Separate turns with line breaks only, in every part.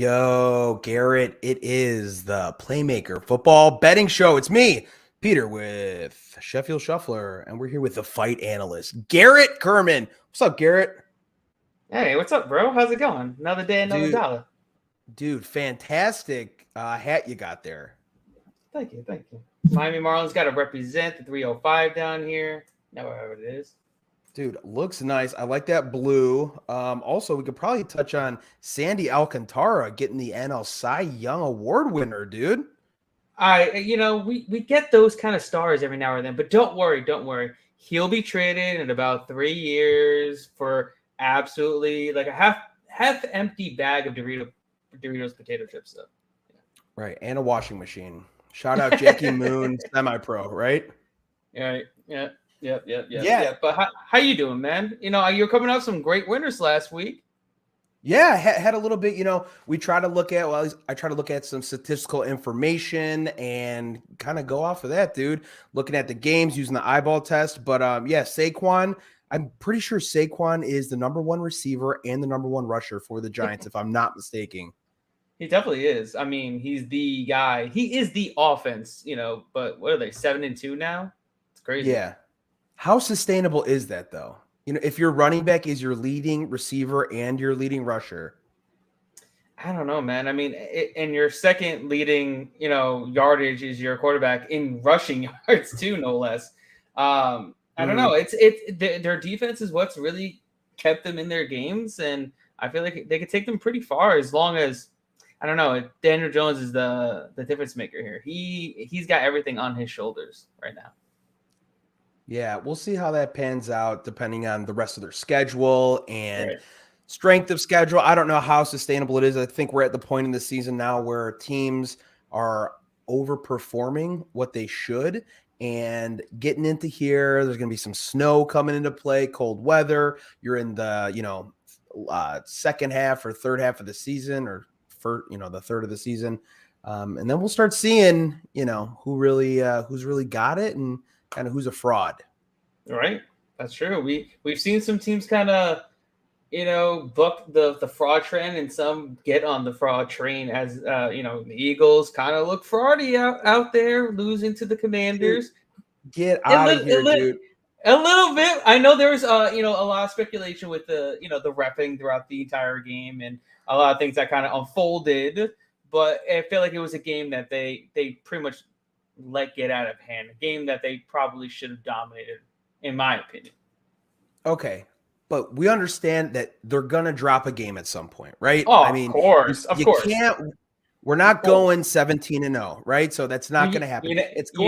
Yo, Garrett, it is the Playmaker football betting show. It's me, Peter, with Sheffield Shuffler, and we're here with the fight analyst, Garrett Kerman. What's up, Garrett?
Hey, what's up, bro? How's it going? Another day, another
Dude,
dollar.
dude, fantastic hat you got there.
Thank you. Miami Marlins got to represent the 305 down here. Wherever it is.
Dude, looks nice. I like that blue. Also, we could probably touch on Sandy Alcantara getting the NL Cy Young Award winner, dude.
We get those kind of stars every now and then, but don't worry. He'll be traded in about 3 years for absolutely like a half empty bag of Doritos potato chips, though.
Right, and a washing machine. Shout out Jackie Moon, semi-pro, right?
Yeah. But how you doing, man? You're coming off some great winners last week.
Yeah, had a little bit, we try to look at, I try to look at some statistical information and kind of go off of that, dude. Looking at the games, using the eyeball test. But Saquon, I'm pretty sure Saquon is the number one receiver and the number one rusher for the Giants, if I'm not mistaken.
He definitely is. I mean, he's the guy. He is the offense, but what are they, 7-2 now? It's crazy.
Yeah. How sustainable is that, though? If your running back is your leading receiver and your leading rusher.
I don't know, man. I mean, and your second leading, yardage is your quarterback in rushing yards too, no less. I don't know. It's their defense is what's really kept them in their games, and I feel like they could take them pretty far as long as, I don't know, Daniel Jones is the difference maker here. He's got everything on his shoulders right now.
Yeah, we'll see how that pans out depending on the rest of their schedule and strength of schedule. I don't know how sustainable it is. I think we're at the point in the season now where teams are overperforming what they should and getting into here. There's going to be some snow coming into play, cold weather. You're in the, second half or third half of the season or the third of the season. And then we'll start seeing, who's really got it and kind of who's a fraud.
Right. That's true. We've seen some teams kind of, book the fraud trend and some get on the fraud train as, the Eagles kind of look fraudy out there, losing to the Commanders.
Get out of here, dude.
A little bit. I know there was, a lot of speculation with the, the reffing throughout the entire game and a lot of things that kind of unfolded, but I feel like it was a game that they pretty much let get out of hand, a game that they probably should have dominated, in my opinion.
Okay, but we understand that they're gonna drop a game at some point, right?
Oh, of course.
We're not going 17-0, right? So that's not going to happen.
You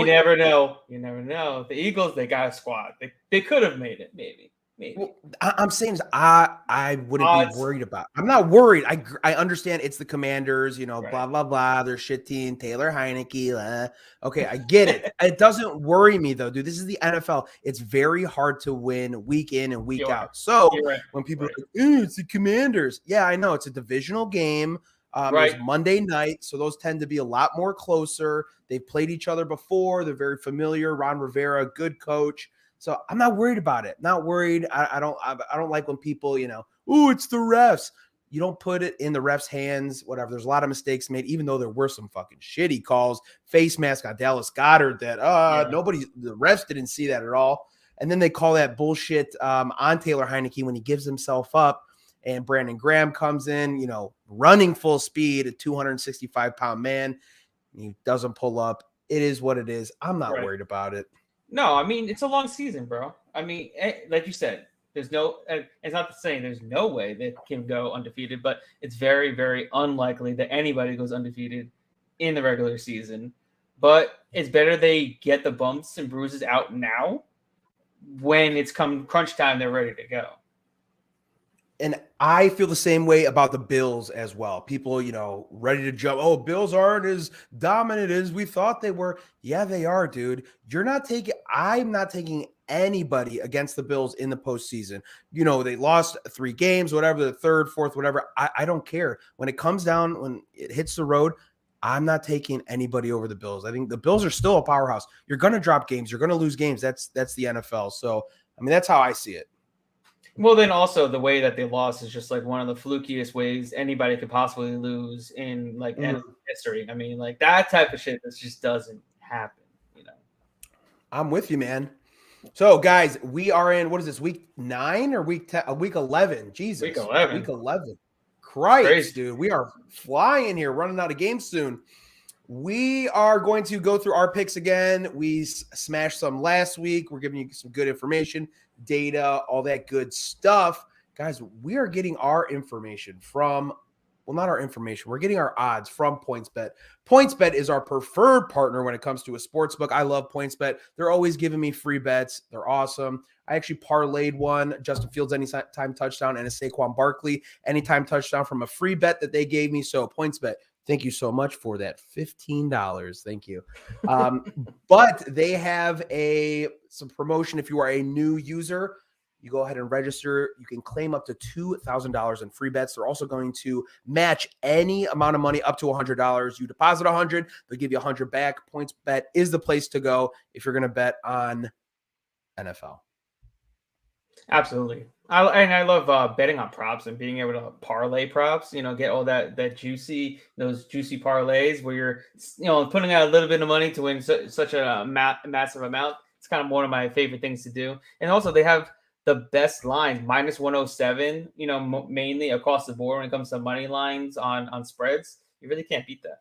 never know. The Eagles, they got a squad. They could have made it, maybe.
Well, I'm saying I wouldn't be worried about. I'm not worried. I understand it's the Commanders, blah blah blah. They're shit team. Taylor Heineke. Okay, I get it. It doesn't worry me though, dude. This is the NFL. It's very hard to win week in and week out. So when people are like, it's the Commanders, yeah, I know it's a divisional game. It's Monday night, so those tend to be a lot more closer. They've played each other before. They're very familiar. Ron Rivera, good coach. So I'm not worried about it. Not worried. I don't like when people, it's the refs. You don't put it in the refs' hands, whatever. There's a lot of mistakes made, even though there were some fucking shitty calls. Face mask on Dallas Goedert that the refs didn't see that at all. And then they call that bullshit on Taylor Heineke when he gives himself up. And Brandon Graham comes in, running full speed, a 265-pound man. He doesn't pull up. It is what it is. I'm not worried about it.
No, I mean, it's a long season, bro. I mean, like you said, it's not saying there's no way they can go undefeated, but it's very, very unlikely that anybody goes undefeated in the regular season. But it's better they get the bumps and bruises out now when it's come crunch time, they're ready to go.
And I feel the same way about the Bills as well. People, ready to jump. Oh, Bills aren't as dominant as we thought they were. Yeah, they are, dude. I'm not taking anybody against the Bills in the postseason. They lost 3 games, whatever, the third, fourth, whatever. I don't care. When it comes down, when it hits the road, I'm not taking anybody over the Bills. I think the Bills are still a powerhouse. You're going to drop games. You're going to lose games. That's the NFL. So, I mean, that's how I see it.
Well, then also the way that they lost is just like one of the flukiest ways anybody could possibly lose in like NFL history. I mean, like that type of shit that just doesn't happen, you know.
I'm with you, man. So, guys, we are in, what is this, week 9 or week 10, week 11? Jesus.
Week 11.
Week 11. Christ,
Crazy.
dude. We are flying here, running out of games soon. We are going to go through our picks again. We smashed some last week. We're giving you some good information, data, all that good stuff. Guys, we are getting our information from, well, not our information. We're getting our odds from PointsBet. PointsBet is our preferred partner when it comes to a sports book. I love PointsBet. They're always giving me free bets. They're awesome. I actually parlayed one, Justin Fields anytime touchdown and a Saquon Barkley anytime touchdown from a free bet that they gave me. So PointsBet, thank you so much for that. $15. Thank you. But they have some promotion. If you are a new user, you go ahead and register. You can claim up to $2,000 in free bets. They're also going to match any amount of money up to $100. You deposit $100, they'll give you $100 back. PointsBet is the place to go if you're going to bet on NFL.
Absolutely. I love betting on props and being able to parlay props, you know, get all those juicy parlays where you're, you know, putting out a little bit of money to win such a massive amount. It's kind of one of my favorite things to do. And also they have the best lines, minus 107, you know, mainly across the board when it comes to money lines on spreads. You really can't beat that.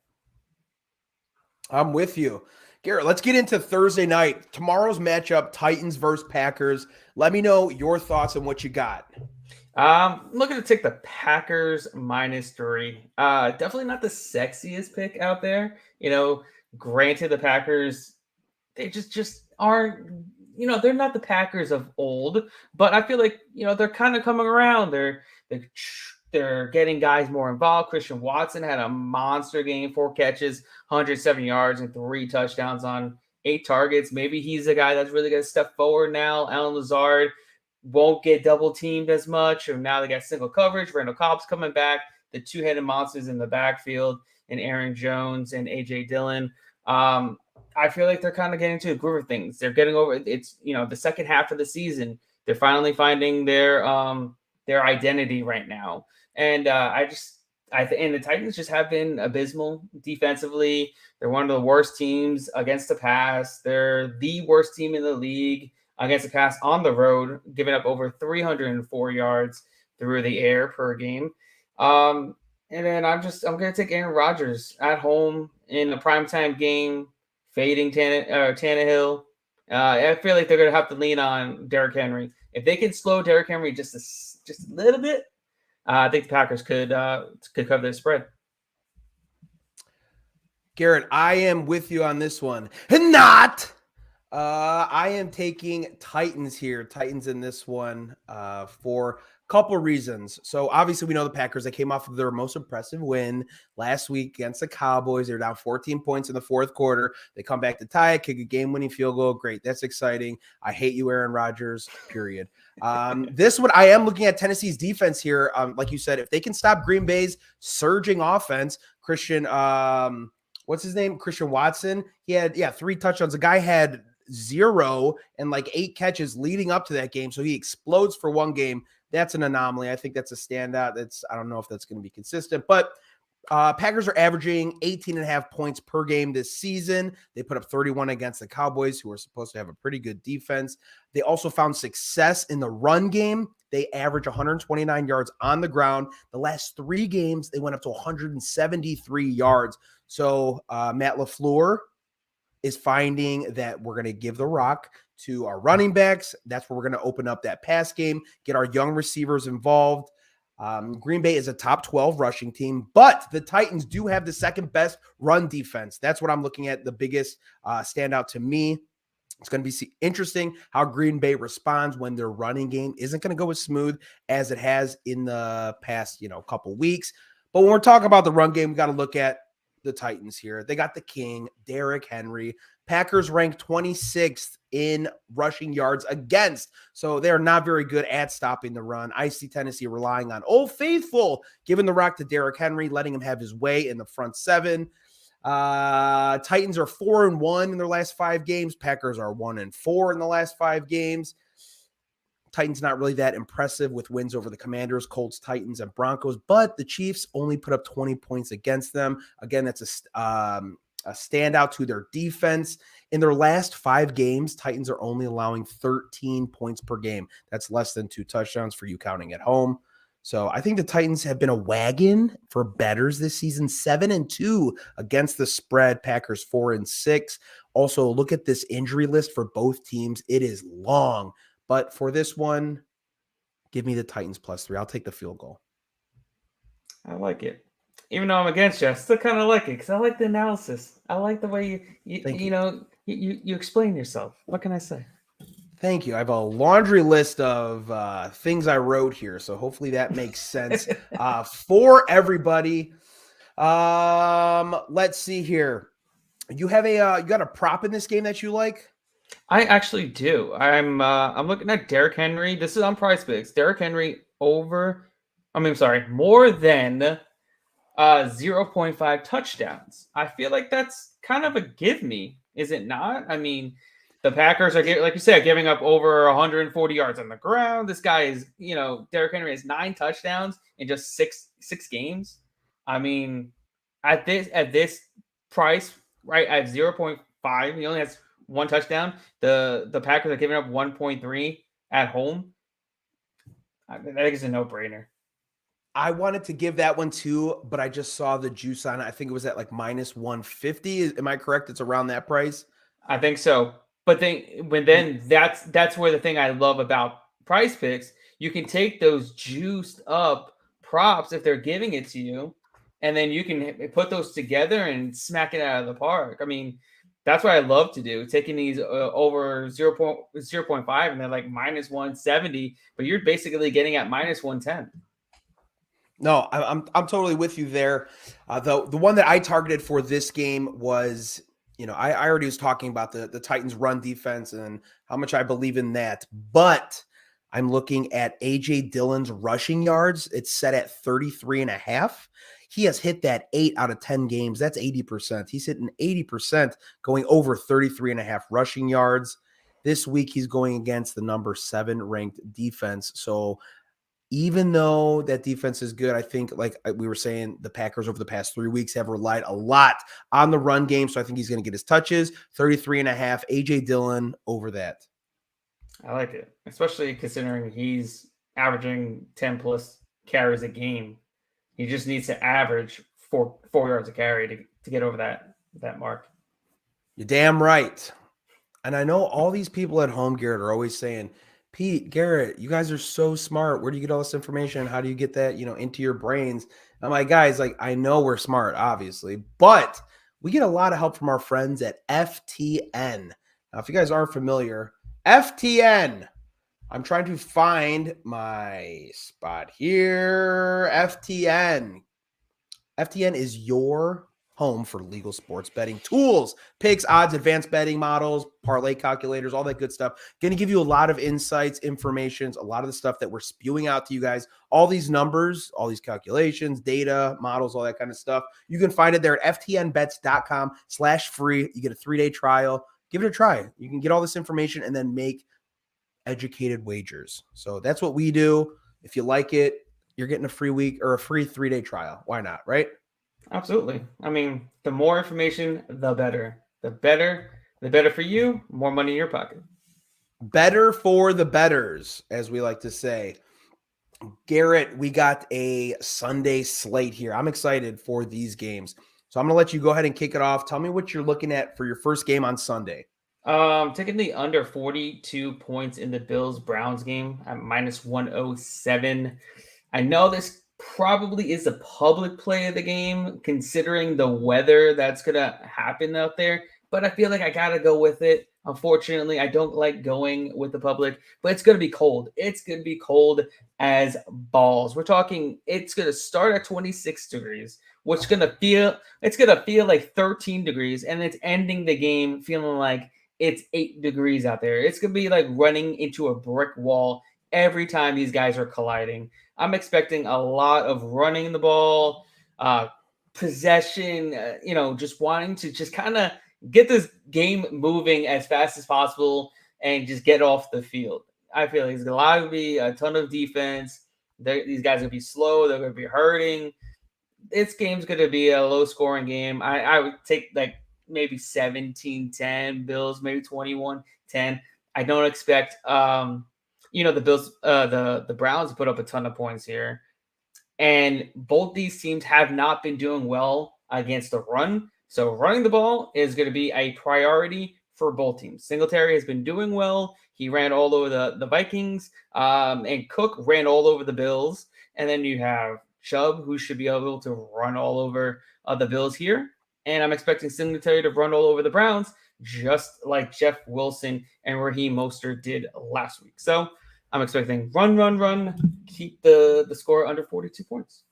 I'm with you. Garrett, let's get into Thursday night. Tomorrow's matchup, Titans versus Packers. Let me know your thoughts on what you got.
Looking to take the Packers -3. Definitely not the sexiest pick out there. You know, granted, the Packers, they just aren't, you know, they're not the Packers of old, but I feel like, you know, they're kind of coming around. They're getting guys more involved. Christian Watson had a monster game, 4 catches, 107 yards, and 3 touchdowns on 8 targets. Maybe he's the guy that's really going to step forward now. Alan Lazard won't get double teamed as much. And now they got single coverage. Randall Cobb's coming back. The 2-headed monsters in the backfield, and Aaron Jones and A.J. Dillon. I feel like they're kind of getting to a groove of things. They're getting over it's, you know, the second half of the season. They're finally finding their identity right now. And and the Titans just have been abysmal defensively. They're one of the worst teams against the pass. They're the worst team in the league against the pass on the road, giving up over 304 yards through the air per game. And then I'm going to take Aaron Rodgers at home in a primetime game, fading Tannehill. I feel like they're going to have to lean on Derrick Henry. If they can slow Derrick Henry just a little bit, I think the Packers could cover their spread.
Garrett, I am with you on this one. Not. I am taking Titans here. Titans in this one for a couple of reasons. So obviously we know the Packers, they came off of their most impressive win last week against the Cowboys. They're down 14 points in the fourth quarter. They come back to tie it, kick a game-winning field goal. Great. That's exciting. I hate you, Aaron Rodgers, period. This one, I am looking at Tennessee's defense here. Like you said, if they can stop Green Bay's surging offense, Christian, what's his name? Christian Watson. He had, 3 touchdowns. The guy had 0 and like 8 catches leading up to that game. So he explodes for one game. That's an anomaly. I think that's a standout. I don't know if that's going to be consistent, but Packers are averaging 18.5 points per game this season. They put up 31 against the Cowboys, who are supposed to have a pretty good defense. They also found success in the run game. They average 129 yards on the ground. The last 3 games, they went up to 173 yards. So Matt LaFleur is finding that we're going to give the rock to our running backs. That's where we're going to open up that pass game, get our young receivers involved. Green Bay is a top 12 rushing team, but the Titans do have the second best run defense. That's what I'm looking at, the biggest standout to me. It's going to be interesting how Green Bay responds when their running game isn't going to go as smooth as it has in the past, couple weeks. But when we're talking about the run game, we got to look at the Titans here. They got the king, Derrick Henry. Packers ranked 26th in rushing yards against. So they're not very good at stopping the run. I see Tennessee relying on Old Faithful, giving the rock to Derrick Henry, letting him have his way in the front 7. Titans are 4-1 in their last 5 games. Packers are 1-4 in the last 5 games. Titans not really that impressive with wins over the Commanders, Colts, Titans, and Broncos, but the Chiefs only put up 20 points against them. Again, that's a standout to their defense. In their last 5 games, Titans are only allowing 13 points per game. That's less than 2 touchdowns for you counting at home. So I think the Titans have been a wagon for bettors this season, 7-2 against the spread. Packers 4-6. Also, look at this injury list for both teams. It is long, but for this one, give me the Titans +3. I'll take the field goal.
I like it. Even though I'm against you, I still kind of like it because I like the analysis. I like the way you explain yourself. What can I say?
Thank you. I have a laundry list of things I wrote here, so hopefully that makes sense for everybody. Let's see here. You have you got a prop in this game that you like?
I actually do. I'm looking at Derrick Henry. This is on PrizePicks. Derrick Henry more than 0.5 touchdowns. I feel like that's kind of a give me, is it not? I mean, the Packers are, like you said, giving up over 140 yards on the ground. This guy is, Derrick Henry has 9 touchdowns in just six games. I mean, at this price, right, at 0.5, he only has 1 touchdown. The Packers are giving up 1.3 at home. I think it's a no-brainer.
I wanted to give that one too, but I just saw the juice on it. I think it was at like -150. Am I correct? It's around that price?
I think so. But then that's where the thing I love about PrizePicks, you can take those juiced up props if they're giving it to you, and then you can put those together and smack it out of the park. I mean, that's what I love to do, taking these over 0.5 and they're like -170, but you're basically getting at -110.
No, I'm totally with you there. The one that I targeted for this game was, I already was talking about the Titans run defense and how much I believe in that, but I'm looking at A.J. Dillon's rushing yards. It's set at 33.5. He has hit that 8 out of 10 games. That's 80%. He's hitting 80% going over 33.5 rushing yards. This week, he's going against the number 7 ranked defense. So even though that defense is good, I think, like we were saying, the Packers over the past 3 weeks have relied a lot on the run game. So I think he's going to get his touches. 33.5, A.J. Dillon over that.
I like it, especially considering he's averaging 10 plus carries a game. He just needs to average 4 yards a carry to get over that mark.
You're damn right. And I know all these people at home, Garrett, are always saying, Pete, Garrett, you guys are so smart. Where do you get all this information? How do you get that, into your brains? I'm like, guys, I know we're smart, obviously, but we get a lot of help from our friends at FTN. Now, if you guys aren't familiar, FTN, I'm trying to find my spot here. FTN is your home for legal sports betting tools, picks, odds, advanced betting models, parlay calculators, all that good stuff. Going to give you a lot of insights, information, a lot of the stuff that we're spewing out to you guys. All these numbers, all these calculations, data, models, all that kind of stuff. You can find it there at ftnbets.com/free. You get a 3-day trial. Give it a try. You can get all this information and then make educated wagers. So that's what we do. If you like it, you're getting a free week or a free 3-day trial. Why not, right?
Absolutely. I mean, the more information, the better. The better for you, more money in your pocket.
Better for the bettors, as we like to say. Garrett, we got a Sunday slate here. I'm excited for these games. So I'm going to let you go ahead and kick it off. Tell me what you're looking at for your first game on Sunday.
Taking the under 42 points in the Bills-Browns game at -107. I know this probably is a public play of the game, considering the weather that's going to happen out there. But I feel like I got to go with it. Unfortunately, I don't like going with the public, but it's going to be cold. It's going to be cold as balls. We're talking, it's going to start at 26 degrees, which it's going to feel like 13 degrees, and it's ending the game feeling like it's 8 degrees out there. It's going to be like running into a brick wall every time these guys are colliding. I'm expecting a lot of running the ball, possession, just wanting to just kind of get this game moving as fast as possible and just get off the field. I feel like it's going to be a ton of defense. These guys are going to be slow. They're going to be hurting. This game's going to be a low-scoring game. I would take like maybe 17-10 Bills, maybe 21-10. I don't expect the Bills, the Browns put up a ton of points here. And both these teams have not been doing well against the run. So running the ball is going to be a priority for both teams. Singletary has been doing well. He ran all over the Vikings, and Cook ran all over the Bills. And then you have Chubb, who should be able to run all over the Bills here. And I'm expecting Singletary to run all over the Browns, just like Jeff Wilson and Raheem Mostert did last week. So I'm expecting run, keep the score under 42 points.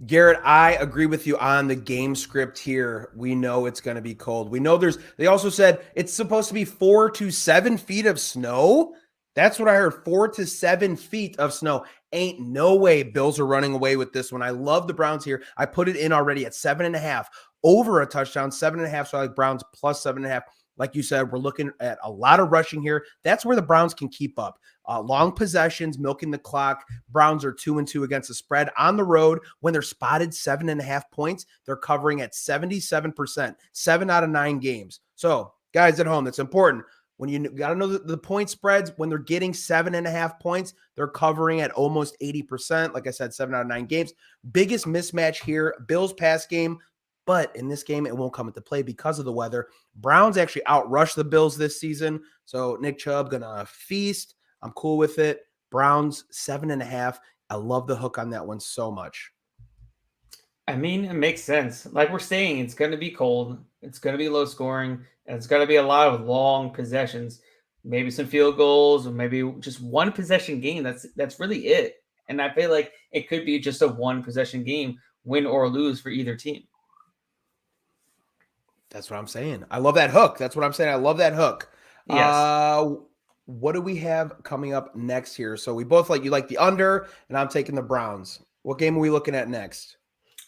Garrett, I agree with you on the game script here. We know it's going to be cold. We know they also said it's supposed to be 4 to 7 feet of snow. That's what I heard, 4 to 7 feet of snow. Ain't no way Bills are running away with this one. I love the Browns here. I put it in already at 7.5, over a touchdown, 7.5. So I like Browns plus 7.5. Like you said, we're looking at a lot of rushing here. That's where the Browns can keep up. Long possessions, milking the clock. Browns are 2-2 against the spread on the road. When they're spotted 7.5 points, they're covering at 77%, 7 out of 9 games. So guys at home, that's important. When you got to know the point spreads, when they're getting 7.5 points, they're covering at almost 80%. Like I said, 7 out of 9 games. Biggest mismatch here, Bills pass game. But in this game, it won't come into play because of the weather. Browns actually outrushed the Bills this season. So Nick Chubb going to feast. I'm cool with it. Browns 7.5. I love the hook on that one so much.
I mean, it makes sense. Like we're saying, it's going to be cold. It's going to be low scoring. And it's going to be a lot of long possessions. Maybe some field goals or maybe just one possession game. That's really it. And I feel like it could be just a one possession game, win or lose for either team.
That's what I'm saying. I love that hook. That's what I'm saying. I love that hook.
Yes.
What do we have coming up next here? So we both you like the under, and I'm taking the Browns. What game are we looking at next?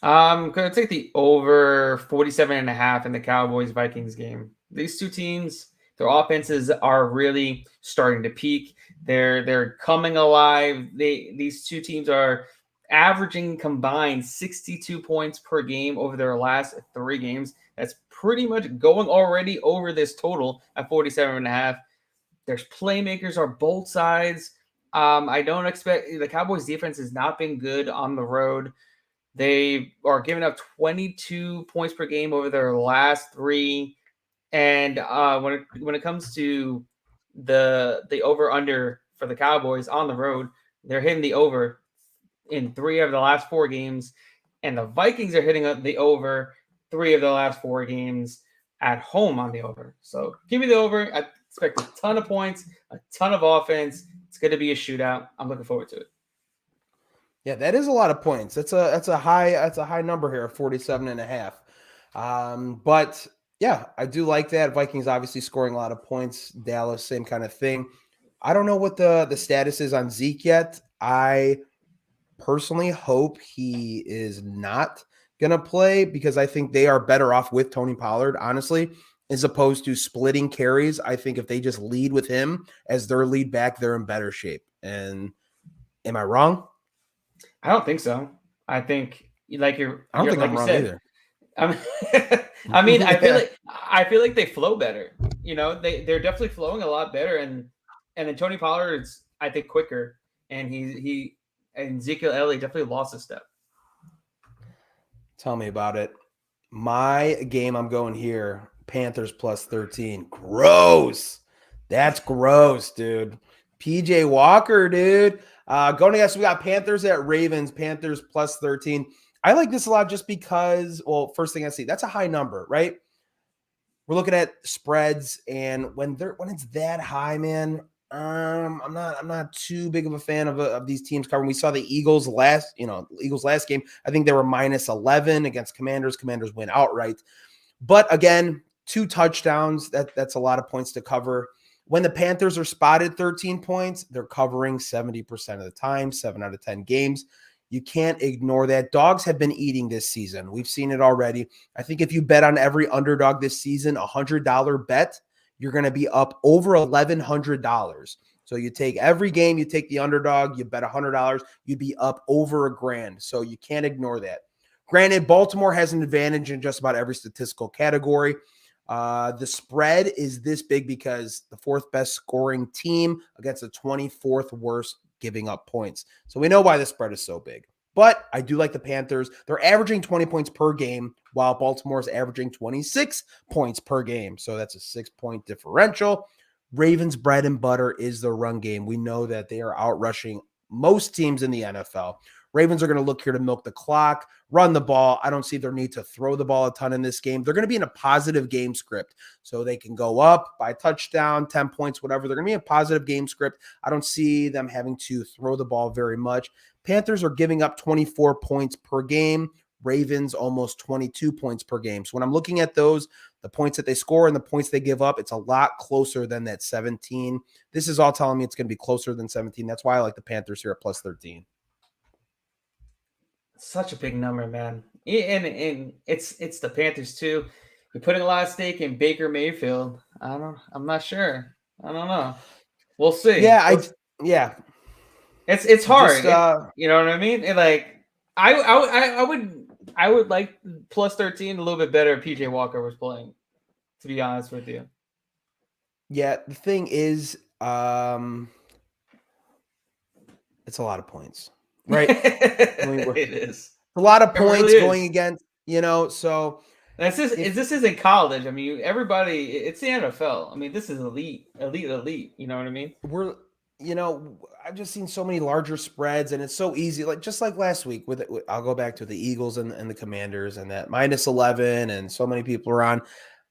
I'm going to take the over 47.5 in the Cowboys-Vikings game. These two teams, their offenses are really starting to peak. They're coming alive. These two teams are averaging combined 62 points per game over their last 3 games. That's pretty much going already over this total at 47.5. There's playmakers on both sides. I don't expect the Cowboys defense has not been good on the road. They are giving up 22 points per game over their last 3. And when it comes to the over under for the Cowboys on the road, they're hitting the over in 3 of the last 4 games, and the Vikings are hitting the over 3 of the last 4 games at home on the over. So give me the over. I expect a ton of points, a ton of offense. It's going to be a shootout. I'm looking forward to it.
Yeah, that is a lot of points. That's a high number here, 47.5. But yeah, I do like that. Vikings obviously scoring a lot of points. Dallas, same kind of thing. I don't know what the status is on Zeke yet. I personally hope he is not going to play because I think they are better off with Tony Pollard, honestly, as opposed to splitting carries. I think if they just lead with him as their lead back, they're in better shape. And am I wrong?
I don't think so. I think
I don't think I'm wrong either.
I mean, I feel like they flow better. You know, they're definitely flowing a lot better, and then Tony Pollard's I think quicker, and he and Ezekiel Elliott definitely lost a step.
Tell me about it. My game I'm going here, Panthers plus 13. Gross. That's gross, dude. PJ Walker, dude. Going against, we got Panthers at Ravens, Panthers plus 13. I like this a lot just because, well, first thing I see, that's a high number, right? We're looking at spreads, and when it's that high, man, I'm not too big of a fan of these teams covering. We saw the Eagles last game. I think they were minus 11 against Commanders. Commanders win outright. But again, 2 touchdowns, that's a lot of points to cover. When the Panthers are spotted 13 points, they're covering 70% of the time, 7 out of 10 games. You can't ignore that. Dogs have been eating this season. We've seen it already. I think if you bet on every underdog this season, $100 bet, you're going to be up over $1,100. So you take every game, you take the underdog, you bet $100, you'd be up over $1,000. So you can't ignore that. Granted, Baltimore has an advantage in just about every statistical category. The spread is this big because the fourth best scoring team against the 24th worst giving up points. So we know why the spread is so big. But I do like the Panthers. They're averaging 20 points per game, while Baltimore is averaging 26 points per game. So that's a 6-point differential. Ravens' bread and butter is the run game. We know that they are out rushing most teams in the NFL. Ravens are going to look here to milk the clock, run the ball. I don't see their need to throw the ball a ton in this game. They're going to be in a positive game script, so they can go up by a touchdown, 10 points, whatever. They're going to be a positive game script. I don't see them having to throw the ball very much. Panthers are giving up 24 points per game. Ravens almost 22 points per game. So when I'm looking at those, the points that they score and the points they give up, it's a lot closer than that 17. This is all telling me it's going to be closer than 17. That's why I like the Panthers here at plus 13.
Such a big number, man. And it's the Panthers too. You're putting a lot of stake in Baker Mayfield. I'm not sure. I don't know. We'll see.
Yeah.
It's hard.
Just,
you know what I mean? And like I would like plus 13 a little bit better if PJ Walker was playing, to be honest with you.
Yeah, the thing is, it's a lot of points. Right?
It is
a lot of points really going against, so
this isn't college. I mean, everybody, it's the NFL. I mean, this is elite. You know what I mean?
I've just seen so many larger spreads, and it's so easy. Just like last week I'll go back to the Eagles and the Commanders and that -11, and so many people are on.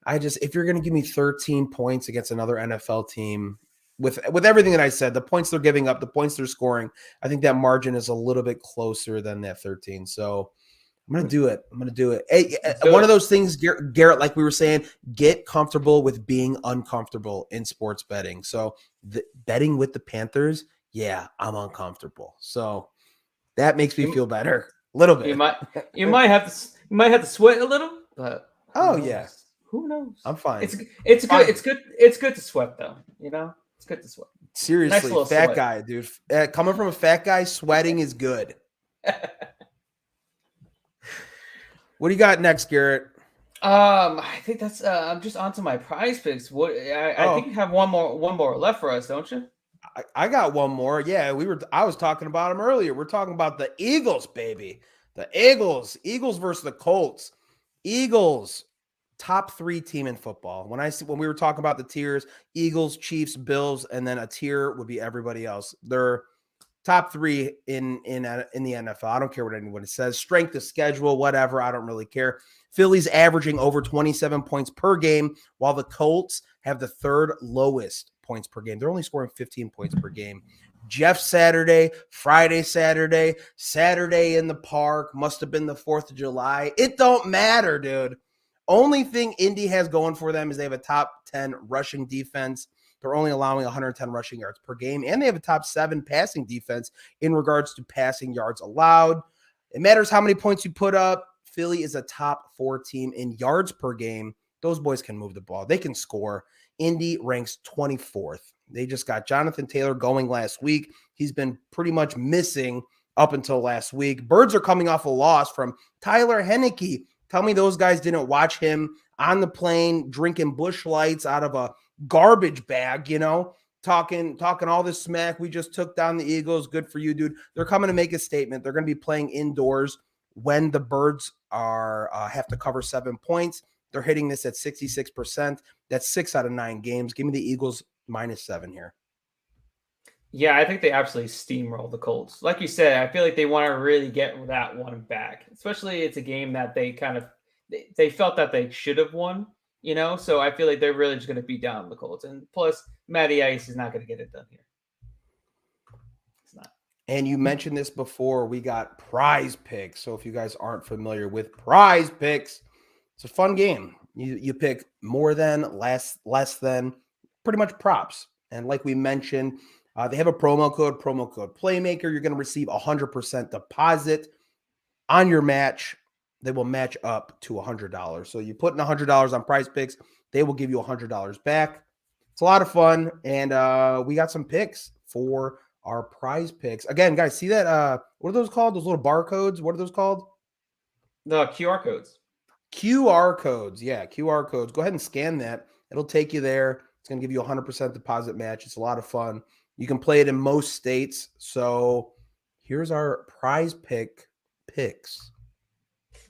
If you're going to give me 13 points against another NFL team, with everything that I said, the points they're giving up, the points they're scoring, I think that margin is a little bit closer than that 13. So I'm going to do it. Hey, one of those things, Garrett, like we were saying, get comfortable with being uncomfortable in sports betting. So betting with the Panthers, yeah, I'm uncomfortable. So that makes me feel better a little bit.
You might have to sweat a little, but
yeah.
Who knows?
I'm fine.
It's good. It's good to sweat though, It's good to sweat.
Seriously, nice fat guy, dude. Coming from a fat guy, sweating is good. What do you got next, Garrett?
I think that's I'm just onto my prize picks. I think you have one more left for us, don't you?
I got one more. Yeah, I was talking about them earlier. We're talking about the Eagles, baby. The Eagles versus the Colts. Eagles, top 3 team in football. When we were talking about the tiers, Eagles, Chiefs, Bills, and then a tier would be everybody else. They're top 3 in the NFL. I don't care what anyone says. Strength of schedule, whatever. I don't really care. Philly's averaging over 27 points per game, while the Colts have the 3rd lowest points per game. They're only scoring 15 points per game. Jeff Saturday, Friday, Saturday in the park. Must have been the 4th of July. It don't matter, dude. Only thing Indy has going for them is they have a top 10 rushing defense. They're only allowing 110 rushing yards per game, and they have a top 7 passing defense in regards to passing yards allowed. It matters how many points you put up. Philly is a top 4 team in yards per game. Those boys can move the ball. They can score. Indy ranks 24th. They just got Jonathan Taylor going last week. He's been pretty much missing up until last week. Birds are coming off a loss from Tyler Heineke. Tell me those guys didn't watch him on the plane drinking Busch Lights out of a garbage bag, talking all this smack. We just took down the Eagles. Good for you, dude. They're coming to make a statement. They're going to be playing indoors when the Birds have to cover 7 points. They're hitting this at 66%. That's 6 out of 9 games. Give me the Eagles -7 here.
Yeah, I think they absolutely steamroll the Colts. Like you said, I feel like they want to really get that one back. Especially it's a game that they they felt that they should have won, So I feel like they're really just going to beat down the Colts. And plus, Matty Ice is not going to get it done here. It's not.
And you mentioned this before. We got PrizePicks. So if you guys aren't familiar with PrizePicks, it's a fun game. You pick more than, less than, pretty much props. And like we mentioned, they have a promo code Playmaker. You're going to receive 100% deposit on your match. They will match up to $100. So you put in $100 on PrizePicks, they will give you $100 back. It's a lot of fun, and we got some picks for our prize picks. Again, guys, see that? What are those called? Those little barcodes? What are those called?
The QR codes.
QR codes. Yeah, QR codes. Go ahead and scan that. It'll take you there. It's going to give you a 100% deposit match. It's a lot of fun. You can play it in most states. So here's our prize picks.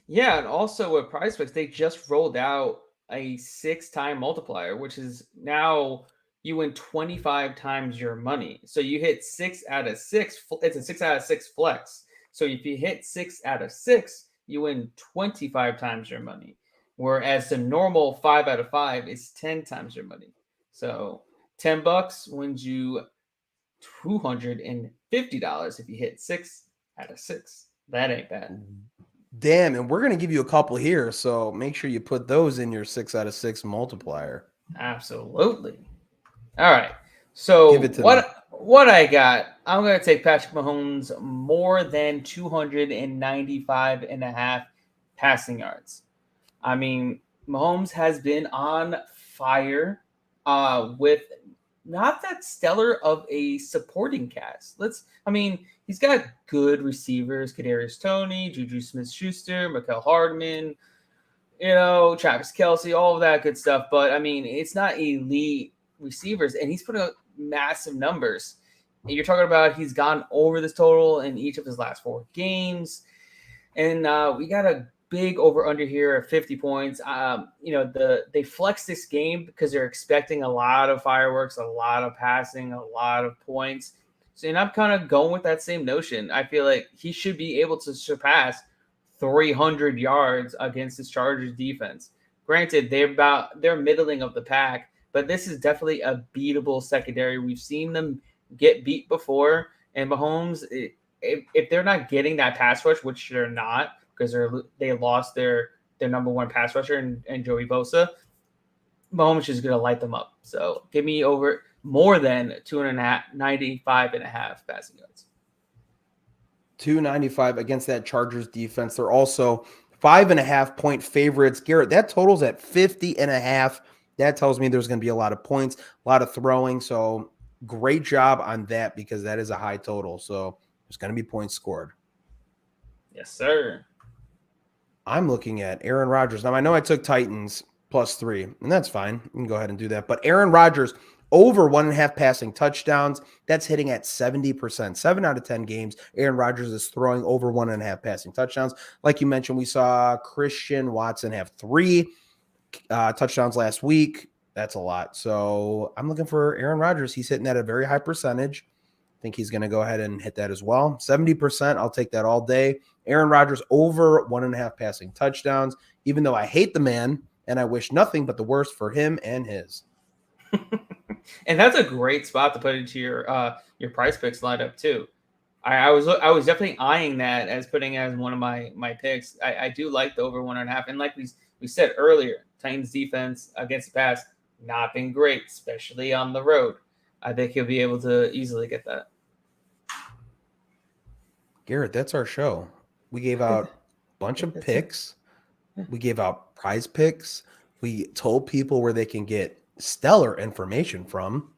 Yeah, and also with PrizePicks, they just rolled out a 6-time multiplier, which is now you win 25 times your money. So you hit 6 out of 6. It's a 6 out of 6 flex. So if you hit 6 out of 6, you win 25 times your money. Whereas the normal 5 out of 5 is 10 times your money. So $10 wins you $250 if you hit 6 out of 6. That ain't bad.
Damn, and we're going to give you a couple here, so make sure you put those in your 6 out of 6 multiplier.
Absolutely. All right. So what I got, I'm going to take Patrick Mahomes more than 295 and a half passing yards. I mean, Mahomes has been on fire with not that stellar of a supporting cast. He's got good receivers, Kadarius Toney, Juju Smith-Schuster, Mecole Hardman, Travis Kelce, all of that good stuff. But, it's not elite receivers, and he's putting up massive numbers. And you're talking about he's gone over this total in each of his last 4 games. And we got a big over-under here at 50 points. They flex this game because they're expecting a lot of fireworks, a lot of passing, a lot of points. And I'm kind of going with that same notion. I feel like he should be able to surpass 300 yards against this Chargers defense. Granted, they're middling of the pack, but this is definitely a beatable secondary. We've seen them get beat before, and Mahomes, if they're not getting that pass rush, which they're not because they lost their number one pass rusher and Joey Bosa, Mahomes is going to light them up. So give me over more than 295 and a half passing yards.
295 against that Chargers defense. They're also 5.5 point favorites. Garrett, that totals at 50.5. That tells me there's going to be a lot of points, a lot of throwing. So great job on that because that is a high total. So there's going to be points scored.
Yes, sir.
I'm looking at Aaron Rodgers. Now, I know I took Titans +3, and that's fine. You can go ahead and do that. But Aaron Rodgers over 1.5 passing touchdowns. That's hitting at 70%. 7 out of 10 games, Aaron Rodgers is throwing over 1.5 passing touchdowns. Like you mentioned, we saw Christian Watson have 3 touchdowns last week. That's a lot. So I'm looking for Aaron Rodgers. He's hitting that at a very high percentage. I think he's going to go ahead and hit that as well. 70%. I'll take that all day. Aaron Rodgers over 1.5 passing touchdowns, even though I hate the man and I wish nothing but the worst for him and his.
And that's a great spot to put into your PrizePicks lineup too. I was definitely eyeing that as putting as one of my picks. I do like the over 1.5, and like we said earlier, Titans defense against the pass not been great, especially on the road. I think he'll be able to easily get that.
Garrett, that's our show. We gave out a bunch of picks. We gave out prize picks. We told people where they can get stellar information from.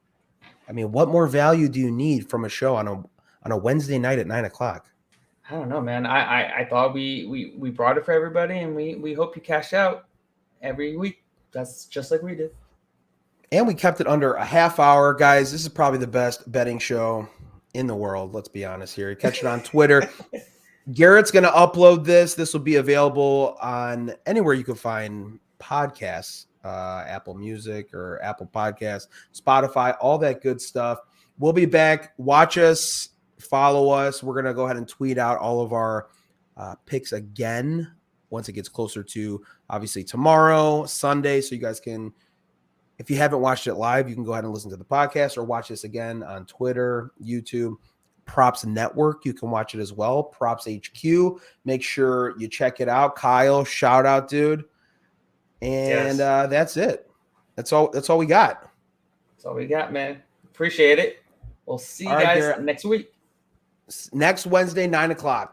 I mean, what more value do you need from a show on a Wednesday night at 9:00?
I don't know, man. I thought we brought it for everybody, and we hope you cash out every week. That's just like we did.
And we kept it under a half hour. Guys, this is probably the best betting show in the world. Let's be honest here. Catch it on Twitter. Garrett's going to upload this. This will be available on anywhere you can find podcasts, Apple Music or Apple Podcasts, Spotify, all that good stuff. We'll be back. Watch us, follow us. We're going to go ahead and tweet out all of our picks again once it gets closer to, obviously, tomorrow, Sunday, so you guys can, if you haven't watched it live, you can go ahead and listen to the podcast or watch this again on Twitter, YouTube, Props Network. You can watch it as well, Props HQ. Make sure you check it out. Kyle, shout out, dude. And that's it. That's all we got.
That's all we got, man. Appreciate it. We'll see you guys next week.
Next Wednesday, 9:00.